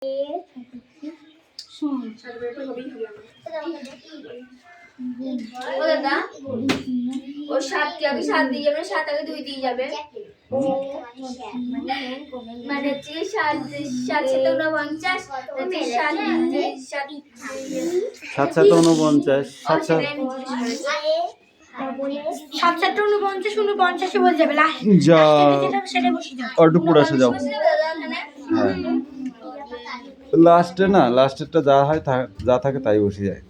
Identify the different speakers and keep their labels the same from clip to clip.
Speaker 1: ও দাদা ও 7 কে আগে 7 দিয়ে যাবে, 7 আগে 2 দিয়ে যাবে, মানে হচ্ছে 7 7 7 49, 7
Speaker 2: 7 7 49, 7 7
Speaker 3: 49 বলে যাবে
Speaker 2: যা
Speaker 3: সেটা বসে যাবে।
Speaker 2: অল্প পুরো আসে যাও। হ্যাঁ লাস্টে না, লাস্টেরটা যা হয় যা থাকে তাই বসে যায়।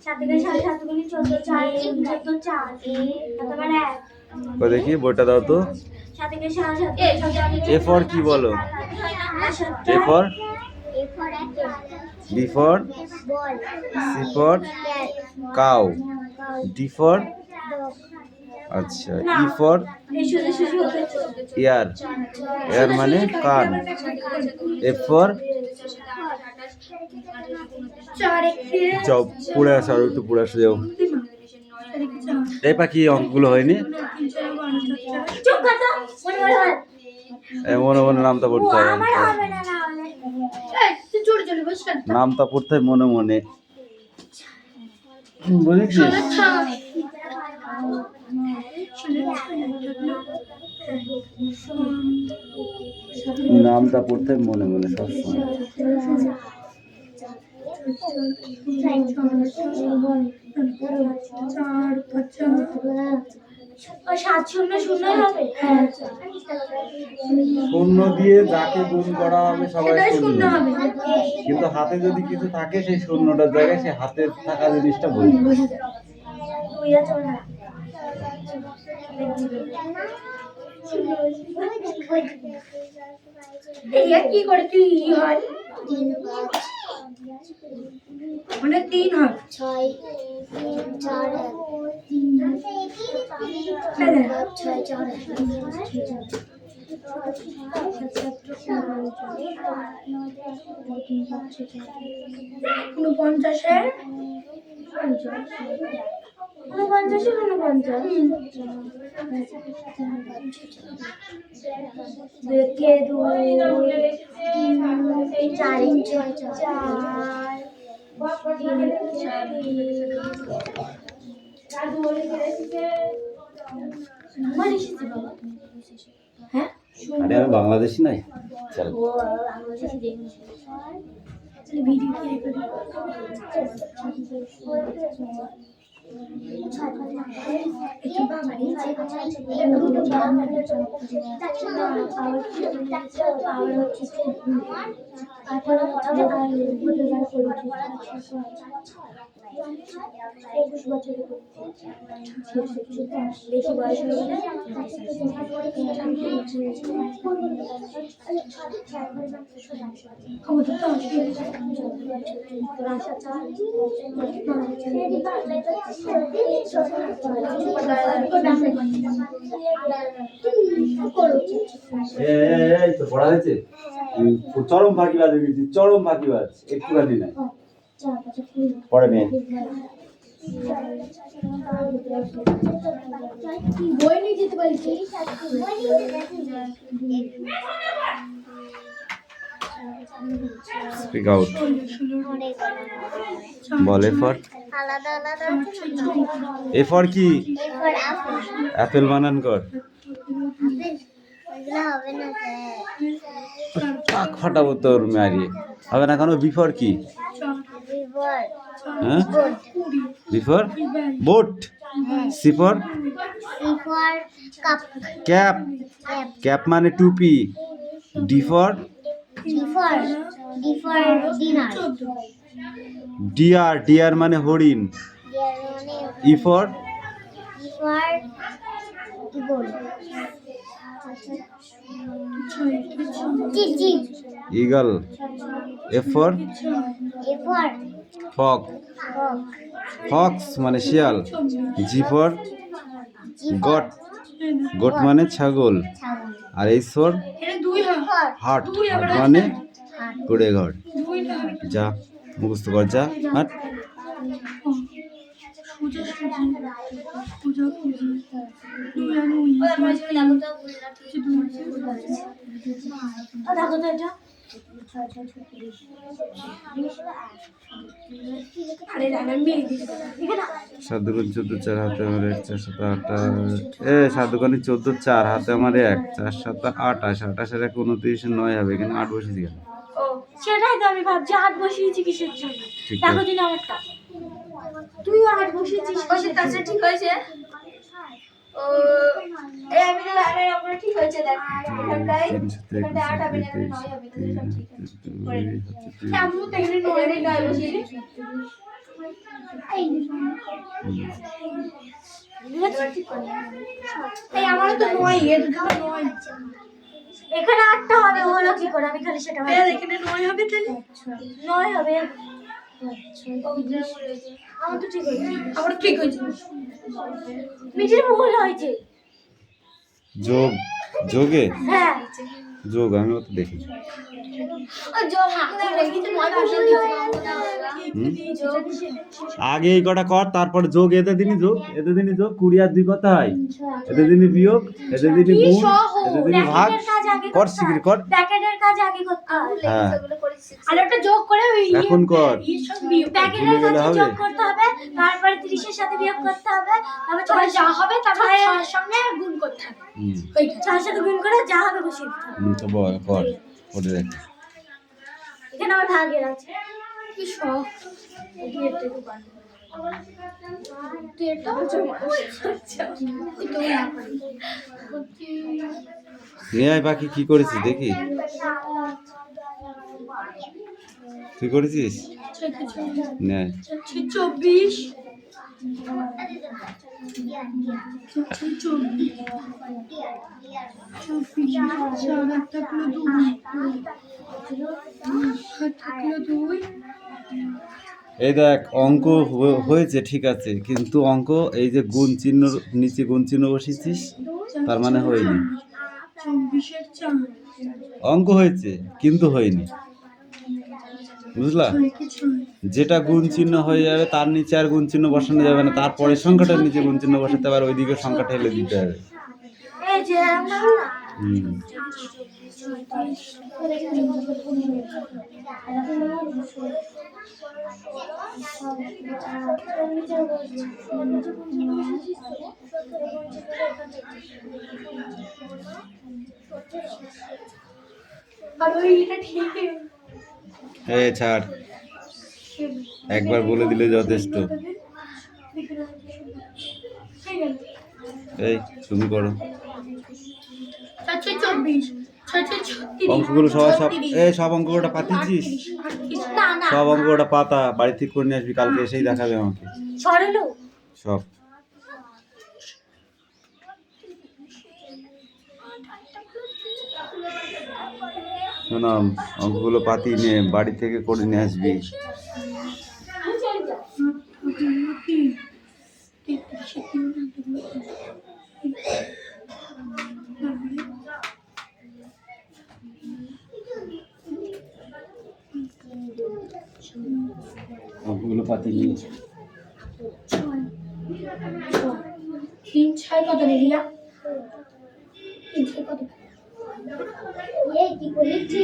Speaker 2: ও দেখি বইটা দাও তো। এ ফর কি বলো? A for B for C for cow, D for আচ্ছা ই ফর ইয়ার, ইয়ার মানে কান, এফ ফর যাও পড়ে আসো, আর একটু পড়ে আসো যাও। এই পাখি অঙ্কগুলো হয়নি, মনে মনে নামটা পড়তে হবে, নামটা পড়তে হয় মনে মনে, বুঝেছিস? নামটা পড়তে হয় মনে মনে সবসময়। 0 দিয়ে যাকে গুণ করা হবে সবাই 0 হবে, কিন্তু হাতে যদি কিছু থাকে সেই 0টার জায়গায় সে হাতে থাকা জিনিসটা বলবে।
Speaker 3: কি করে তুই হয় মানে 3 হয় 6 4 দেখে 2 3 4
Speaker 2: আরে আমি বাংলাদেশি নাই, চল
Speaker 3: বেশি বয়স হয়ে গেলে
Speaker 2: এই তো পড়া হয়েছে, চরম ফাঁকিবাজ হয়ে গেছি, চরম ফাঁকিবাজ, একটুখানি নাই পড়ে মেয়ে।
Speaker 3: বই নিয়ে যেতে বলছি
Speaker 2: speak out, ball A for a for কি? অ্যাপেল বানান কর, টাক ফাটাবো তোর মারিয়ে, হবে না কেন? বি ফর কি? হ্যাঁ B for boat, C for cap, cap মানে টুপি, ডি ফর ডিয়ার, ডিয়ার মানে হরিণ, E for eagle, F for fox, fox মানে শিয়াল, জি ফর গট, গোট মানে ছাগল, আর এইচ ফর হাট, হাট মানে কুড়ে ঘর। যা মুখস্থ কর, যা হাট।
Speaker 3: আরে রানা মেয়ে দিছে না
Speaker 2: 7 দুগুণ 14 4 হাতে আমার 1 4 7 8 7 দুগুণ 14 4 হাতে আমার 1 4 7 28 28 এর 29 9 হবে এখানে 8 বসিয়ে দিলাম।
Speaker 3: ও সেটাই তো আমি ভাবছি 8 বসিয়েছি কিসের জন্য
Speaker 2: ঠিক
Speaker 3: দেখো
Speaker 2: আছে।
Speaker 3: দিন আমারটা তুই 8 বসিয়েছিস
Speaker 1: ওই যে তাছাড়া ঠিক হয়েছে ও এই আমি তো আমি আমরা ঠিক হয়েছে দেখ এখানটায় 8 হবে না এখানে 9 হবে তাহলে সব ঠিক আছে করে নে।
Speaker 3: আমিও তো এখানে
Speaker 1: এখানে 9 বসিয়ে দে ঠিক করে নে।
Speaker 3: এই আমারও তো 9 এর দুটো 9
Speaker 4: এখানে 8টা হবে হলো কি করে আমি খালি সেটা
Speaker 3: এর এখানে 9 হবে তাহলে
Speaker 4: 9 হবে
Speaker 3: আমার তো ঠিক হয়েছে আমার ঠিক হয়েছে
Speaker 4: মিটির ভুল হয়েছে
Speaker 2: যোগ যোগে
Speaker 4: হ্যাঁ
Speaker 2: যোগ আমি অত দেখি
Speaker 1: ও जो করে রেখেছে 9 বসিয়ে দিয়েছে
Speaker 2: আগে এই কটা কর তারপর যোগ এতে দিনই যোগ 20 আর 2 কত হয় এতে দিনই বিয়োগ এতে দিনই গুণ এতে দিনই ভাগ কর শিগগির কর
Speaker 4: প্যাকেটের কাজ আগে করতে হবে
Speaker 2: হ্যাঁ
Speaker 1: এগুলো করেছিস
Speaker 3: আর একটা যোগ করে ওই
Speaker 2: এখন কর
Speaker 3: সব বিয়োগ
Speaker 4: প্যাকেটের
Speaker 2: ভুলে গেলে
Speaker 4: কাছে
Speaker 2: হবে?
Speaker 4: যোগ করতে হবে তারপরে 30 এর সাথে বিয়োগ করতে হবে তারপর
Speaker 3: তারপর যা হবে তারপর
Speaker 4: ছয়-
Speaker 3: 6 এর সঙ্গে গুণ করতে হবে
Speaker 2: হুম
Speaker 3: ওইটা
Speaker 4: 4 এর সাথে গুণ করে যা হবে বসিয়ে দিতে হবে
Speaker 2: তো বল কর করে দেখ
Speaker 4: এখানে আমার ভাগের আছে
Speaker 3: কি সব তুই এটা একটু পার তুই এটা আচ্ছা তুই তো না পারি
Speaker 2: নিয়ে আয় বাকি কি করেছিস দেখি তুই করেছিস নে আয়।
Speaker 3: 24
Speaker 2: এই দেখ অঙ্ক হয়েছে ঠিক আছে কিন্তু অঙ্ক এই যে গুণ চিহ্ন নিচে গুণ চিহ্ন বসিয়েছিস তার মানে হয়নি
Speaker 3: 24 4
Speaker 2: অঙ্ক হয়েছে কিন্তু হয়নি বুঝলা যেটা গুণ চিহ্ন হয়ে যাবে তার নিচে আর গুণ চিহ্ন বসানো যাবে না তারপরের সংখ্যাটার নিচে গুণ চিহ্ন বসাতে আবার ওইদিকে সংখ্যা ঠেলে দিতে হবে
Speaker 4: এই যে আমরা
Speaker 2: হুম
Speaker 3: আর ওইটা ঠিক
Speaker 2: এই ছাড় একবার বলে দিলে যথেষ্ট এই তুমি করো
Speaker 3: 24 36
Speaker 2: অঙ্কগুলো সব অঙ্কটা পাতিছিস
Speaker 3: না না
Speaker 2: সব অঙ্কটা পাতা বাড়ি ঠিক করে নিয়ে আসবি কালকে এসেই দেখাবে আমাকে
Speaker 4: সরলো
Speaker 2: সব শোনাম অঙ্কগুলো পাতি নিয়ে বাড়ি থেকে করে নিয়ে আসবি অঙ্কগুলো পাতি নিয়ে
Speaker 3: 3 6 কত লিখলা 3 6 কত
Speaker 4: এই কি করেছি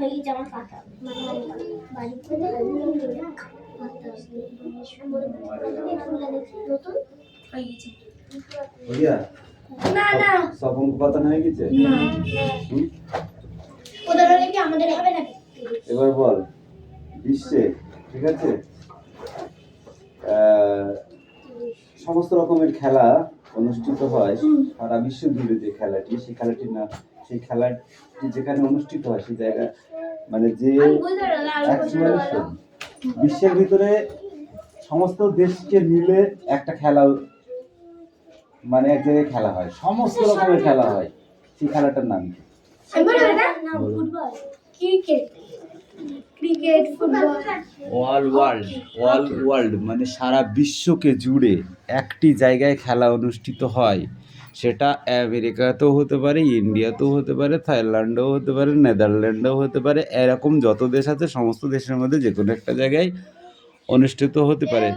Speaker 3: এই জামা কাটা মানে বাড়ি থেকে নতুন না না
Speaker 2: সব অঙ্ক পাতা হয়ে গেছে হুম?
Speaker 3: ওদের হলে কি আমাদের হবে নাকি
Speaker 2: এবার বল বিশ্বে ঠিক আছে সমস্ত রকমের খেলা অনুষ্ঠিত হয় সারা বিশ্ব জুড়ে যে খেলাটি সেই খেলাটি যেখানে অনুষ্ঠিত হয় সেই জায়গা মানে যে
Speaker 1: আমি বুঝতে পারলাম
Speaker 2: actually শোন, বিশ্বের ভিতরে সমস্ত দেশকে মিলে একটা খেলা, মানে এক জায়গায় খেলা হয়, সমস্ত রকমের খেলা হয়, সেই খেলাটার নাম কি?
Speaker 4: Football.
Speaker 3: Cricket, cricket, football.
Speaker 2: World মানে সারা বিশ্বকে জুড়ে একটি জায়গায় খেলা অনুষ্ঠিত হয়, সেটা আমেরিকাতেও হতে পারে, ইন্ডিয়াতেও হতে পারে, থাইল্যান্ডেও হতে পারে, নেদারল্যান্ডেও হতে পারে, এরকম যত দেশ আছে সমস্ত দেশের মধ্যে যে কোনো একটা জায়গায় অনুষ্ঠিত হতে পারে,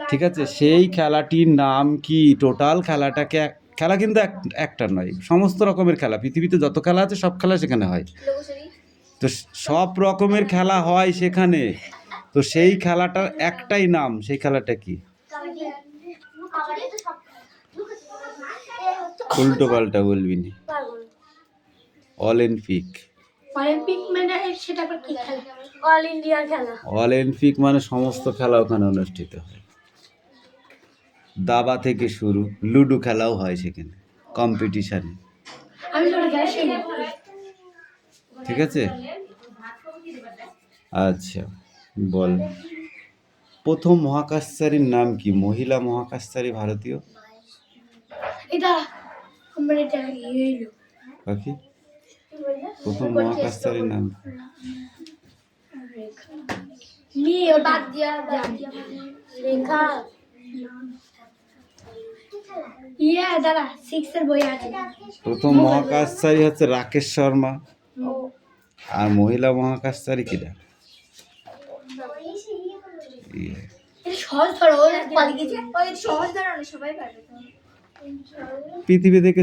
Speaker 2: ঠিক আছে? সেই খেলাটির নাম কি? টোটাল খেলাটাকে, খেলা কিন্তু একটা নয়, সমস্ত রকমের খেলা, পৃথিবীতে যত খেলা আছে সব খেলা সেখানে হয়, তো সব রকমের খেলা হয় সেখানে, তো সেই খেলাটার একটাই নাম, সেই খেলাটা কি? উল্টো পাল্টা বলবি না। অলিম্পিক।
Speaker 3: অলিম্পিক মানে সেটা আবার কি খেলা?
Speaker 4: অল ইন্ডিয়া খেলা।
Speaker 2: অলিম্পিক মানে সমস্ত খেলা ওখানে অনুষ্ঠিত হয়, দাবা থেকে শুরু, লুডো খেলাও হয় সেখানে কম্পিটিশানে,
Speaker 3: আমি তো গেছি না।
Speaker 2: ঠিক আছে? আচ্ছা বল, প্রথম মহাকাশচারীর নাম কি? মহিলা মহাকাশচারী ভারতীয়।
Speaker 3: এটা আমার এটা হইলো
Speaker 2: বাকি প্রথম মহাকাশচারীর নাম কি?
Speaker 3: নিয়ে বাদ দিয়া
Speaker 4: রেখা।
Speaker 3: দাদা 6 এর বই আছে।
Speaker 2: প্রথম মহাকাশচারী হচ্ছে রাকেশ শর্মা, আর মহিলা মহাকাশচারী কিরা?
Speaker 3: এটা সহজ ধরো, পালি গেছে।
Speaker 1: ওই সহজ ধরনের সবাই পারবে তো।
Speaker 2: পৃথিবী থেকে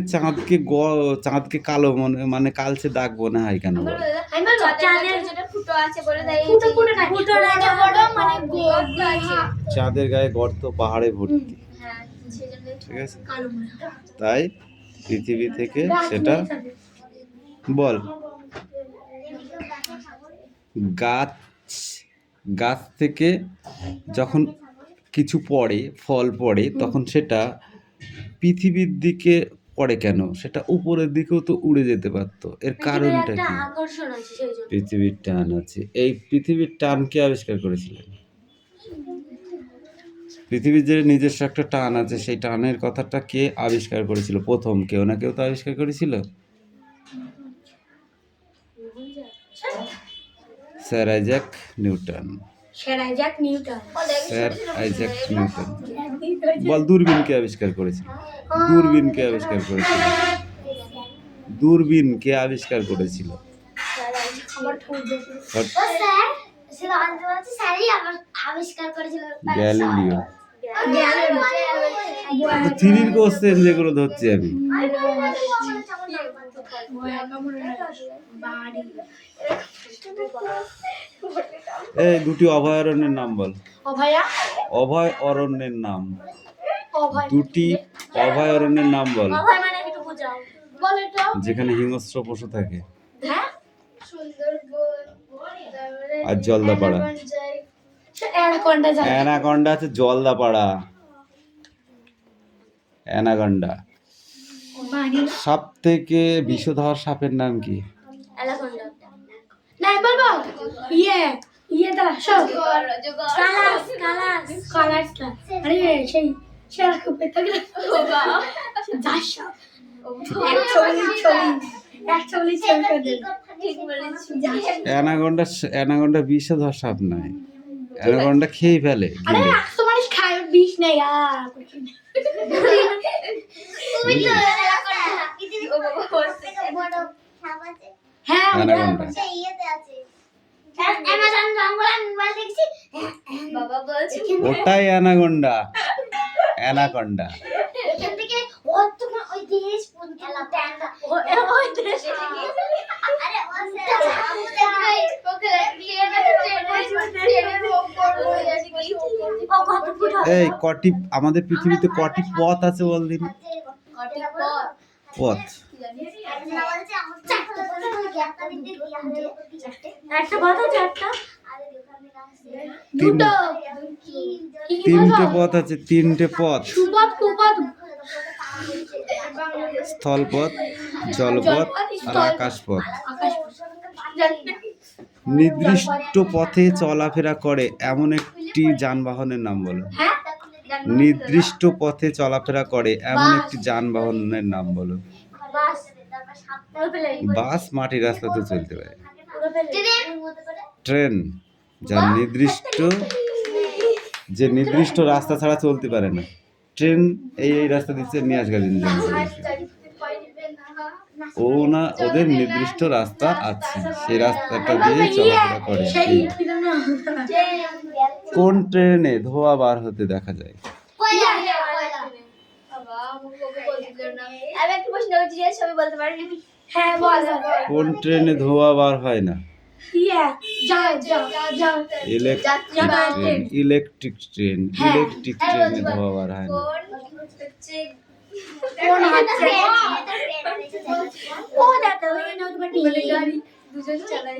Speaker 2: চাঁদকে কালো মানে কালচে দাগ মনে হয় কেন বল?
Speaker 3: আমি বলবো
Speaker 1: চাঁদের যেটা ফুটো আছে বলে দেয়,
Speaker 3: ফুটো না, ফুটো না বড় মানে
Speaker 1: গর্ত আছে।
Speaker 2: চাঁদের গায়ে গর্ত পাহাড়ে ভর্তি,
Speaker 1: হ্যাঁ সেজন্যই
Speaker 2: ঠিক আছে?
Speaker 3: কালো মনে হয়।
Speaker 2: তাই পৃথিবী থেকে সেটা বল। গাছ থেকে যখন কিছু পড়ে, ফল পড়ে, তখন সেটা পৃথিবীর দিকে পড়ে কেন? সেটা উপরের দিকেও তো উড়ে যেতে পারতো, এর কারণটা কি?
Speaker 4: আকর্ষণ আছে সেই জন্য।
Speaker 2: পৃথিবীর টান আছে। এই পৃথিবীর টান কে আবিষ্কার করেছিলেন? পৃথিবীর যে নিজস্ব একটা টান আছে, সেই টানের কথাটা কে আবিষ্কার করেছিল? প্রথম কেউ না কেউ তো আবিষ্কার করেছিল। Sir Isaac Newton.
Speaker 3: Sir Isaac Newton.
Speaker 2: Sir Isaac Newton. বল, দূরবীন কে আবিষ্কার করেছিল? দূরবীন কে আবিষ্কার করেছিল? দূরবীন কে আবিষ্কার করেছিল?
Speaker 4: আবিষ্কার করেছিল
Speaker 2: গ্যালিলিও। থ্রির কোশ্চেন যেগুলো ধরছি আমি। এই দুটি অভয়ারণ্যের নাম বল। অভয় অরণ্যের নাম, দুটি অভয়ারণ্যের নাম বল,
Speaker 4: মানে একটু বুঝাও।
Speaker 2: যেখানে হিংস্র পশু থাকে।
Speaker 3: হ্যাঁ,
Speaker 2: আর জলদাপাড়া। অ্যানাকন্ডা আছে জলদাপাড়া, অ্যানাকন্ডা। সব থেকে বিষধর সাপের নাম কি?
Speaker 4: অ্যানাকন্ডা।
Speaker 3: না বলবো দাদা সব কালার্স আরে সেই সেরা কুপে থাকে যাস
Speaker 2: অ্যানাকন্ডা বিষধর সাপ নয়, অ্যানাকন্ডা খেয়ে ফেলে।
Speaker 3: আরে 100 মানুষ খায়, বিষ নেই। হ্যাঁ
Speaker 2: অ্যানাকন্ডা।
Speaker 1: বাবা বলছে
Speaker 2: ওটাই অ্যানাকন্ডা, অ্যানাকন্ডা। এই কটি আমাদের পৃথিবীতে কটি পথ আছে বল দিন? পথ
Speaker 4: একটা কথা চারটা
Speaker 2: তিনটে পথ আছে, তিনটে পথ। স্থলপথ, জলপথ আর আকাশপথ। নির্দিষ্ট পথে চলাফেরা করে এমন একটি যানবাহনের নাম বলো। নির্দিষ্ট পথে চলাফেরা করে এমন একটি যানবাহনের নাম বলো।
Speaker 4: বাস
Speaker 2: বাস মাটির রাস্তাতে চলতে পারে।
Speaker 4: ট্রেন
Speaker 2: ট্রেন যে নির্দিষ্ট রাস্তা ছাড়া চলতে পারে না। ট্রেন এই রাস্তা দিচ্ছে নিয়াজগালিন ওদের নির্দিষ্ট রাস্তা আছে, সেই রাস্তাটা দিয়ে চলাফেরা করে। কোন ট্রেনে ধোঁয়া বার হতে দেখা যায়?
Speaker 1: আমি একটা প্রশ্ন করছি, সবাই বলতে পারবি?
Speaker 3: হ্যাঁ বল।
Speaker 2: কোন ট্রেনে ধোঁয়া বার হয় না? Electric train. ইলেকট্রিক ট্রেনে ধোঁয়া বার হয় না।
Speaker 1: দুজন চালাই।